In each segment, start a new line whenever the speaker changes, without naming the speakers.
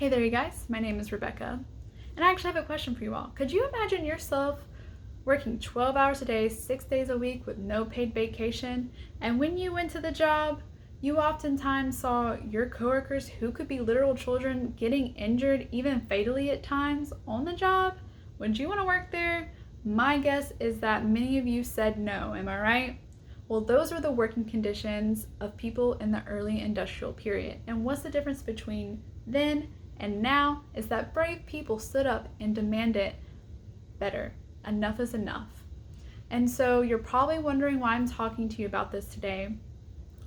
Hey there, you guys. My name is Rebecca, and I actually have a question for you all. Could you imagine yourself working 12 hours a day, 6 days a week with no paid vacation? And when you went to the job, you oftentimes saw your coworkers, who could be literal children, getting injured, even fatally at times, on the job? Would you want to work there? My guess is that many of you said no. Am I right? Well, those are the working conditions of people in the early industrial period. And what's the difference between then and now is that brave people stood up and demanded better. Enough is enough. And so you're probably wondering why I'm talking to you about this today,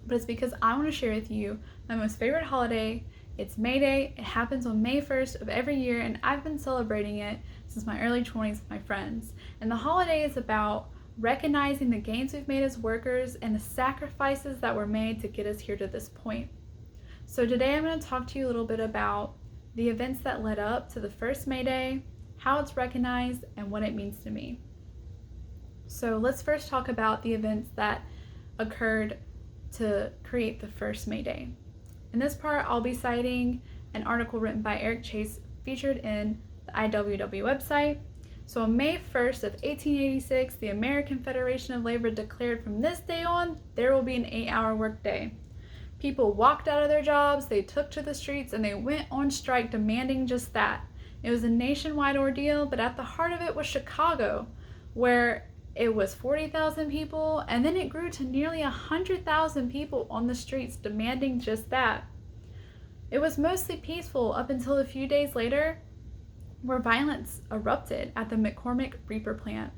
but it's because I want to share with you my most favorite holiday. It's May Day. It happens on May 1st of every year, and I've been celebrating it since my early 20s with my friends. And the holiday is about recognizing the gains we've made as workers and the sacrifices that were made to get us here to this point. So today I'm going to talk to you a little bit about the events that led up to the first May Day, how it's recognized, and what it means to me. So let's first talk about the events that occurred to create the first May Day. In this part, I'll be citing an article written by Eric Chase featured in the IWW website. So on May 1st of 1886, the American Federation of Labor declared from this day on, there will be an 8-hour workday. People walked out of their jobs, they took to the streets, and they went on strike demanding just that. It was a nationwide ordeal, but at the heart of it was Chicago, where it was 40,000 people, and then it grew to nearly 100,000 people on the streets demanding just that. It was mostly peaceful up until a few days later, where violence erupted at the McCormick Reaper plant.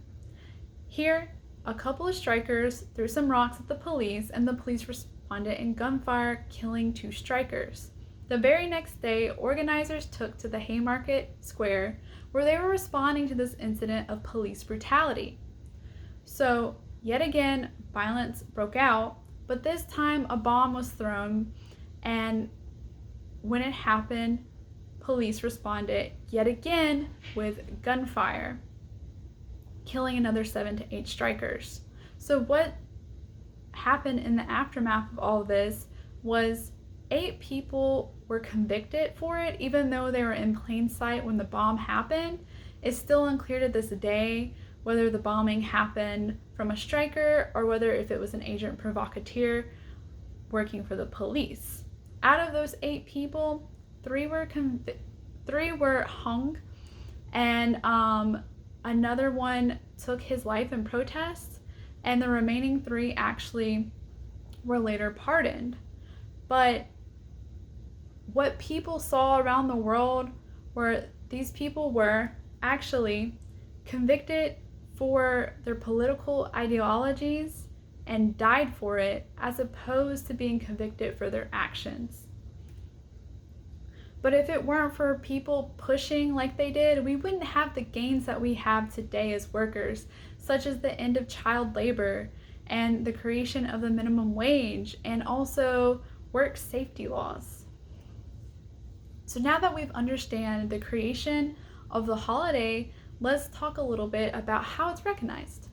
Here, a couple of strikers threw some rocks at the police, and the police responded in gunfire, killing 2 strikers. The very next day, organizers took to the Haymarket Square, where they were responding to this incident of police brutality. So, yet again, violence broke out, but this time a bomb was thrown, and when it happened, police responded yet again with gunfire, killing another 7 to 8 strikers. So what happened in the aftermath of all of this was 8 people were convicted for it, even though they were in plain sight when the bomb happened. It's still unclear to this day whether the bombing happened from a striker or whether if it was an agent provocateur working for the police. Out of those 8 people, 3 were hung, and another one took his life in protest, and the remaining 3 actually were later pardoned. But what people saw around the world were these people were actually convicted for their political ideologies and died for it, as opposed to being convicted for their actions. But if it weren't for people pushing like they did, we wouldn't have the gains that we have today as workers, such as the end of child labor and the creation of the minimum wage, and also work safety laws. So now that we've understood the creation of the holiday, let's talk a little bit about how it's recognized.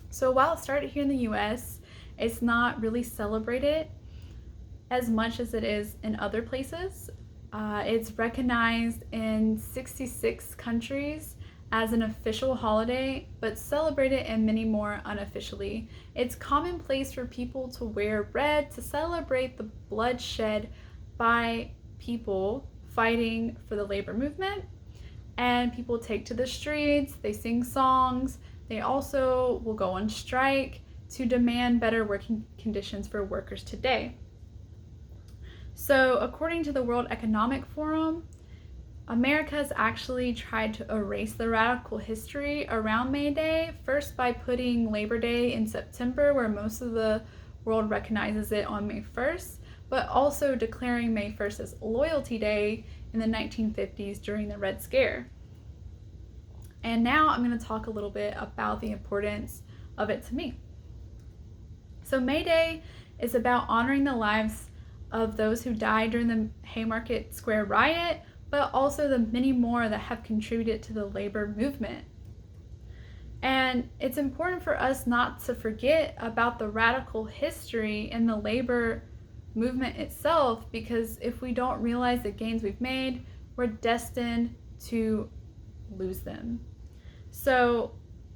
So while it started here in the US, it's not really celebrated as much as it is in other places. It's recognized in 66 countries as an official holiday, but celebrated in many more unofficially. It's commonplace for people to wear red to celebrate the bloodshed by people fighting for the labor movement. And people take to the streets, they sing songs, they also will go on strike to demand better working conditions for workers today. So according to the World Economic Forum, America has actually tried to erase the radical history around May Day, first by putting Labor Day in September, where most of the world recognizes it on May 1st, but also declaring May 1st as Loyalty Day in the 1950s during the Red Scare. And now I'm going to talk a little bit about the importance of it to me. So May Day is about honoring the lives of those who died during the Haymarket Square riot, but also the many more that have contributed to the labor movement. And it's important for us not to forget about the radical history in the labor movement itself, because if we don't realize the gains we've made, we're destined to lose them. So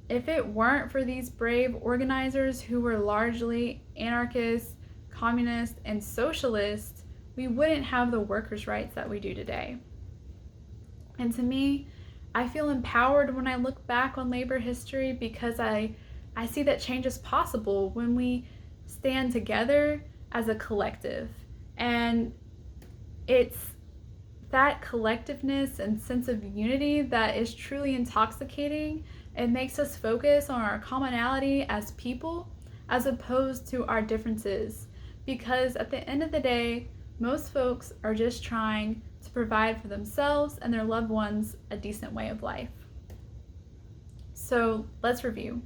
if it weren't for these brave organizers who were largely anarchists, communists, and socialists, we wouldn't have the workers' rights that we do today. And to me, I feel empowered when I look back on labor history, because I see that change is possible when we stand together as a collective. And it's that collectiveness and sense of unity that is truly intoxicating. It makes us focus on our commonality as people as opposed to our differences, because at the end of the day, most folks are just trying to provide for themselves and their loved ones a decent way of life. So let's review.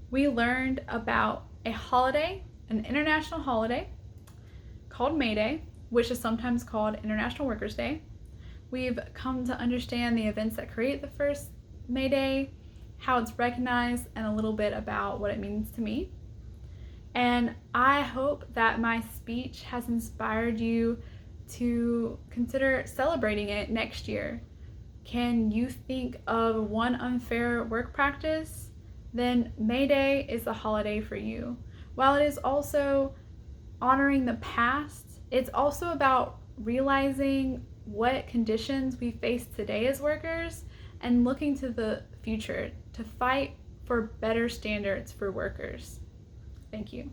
We learned about a holiday, an international holiday called May Day, which is sometimes called International Workers' Day. We've come to understand the events that create the first May Day, how it's recognized, and a little bit about what it means to me. And I hope that my speech has inspired you to consider celebrating it next year. Can you think of one unfair work practice? Then May Day is the holiday for you. While it is also honoring the past, it's also about realizing what conditions we face today as workers and looking to the future to fight for better standards for workers. Thank you.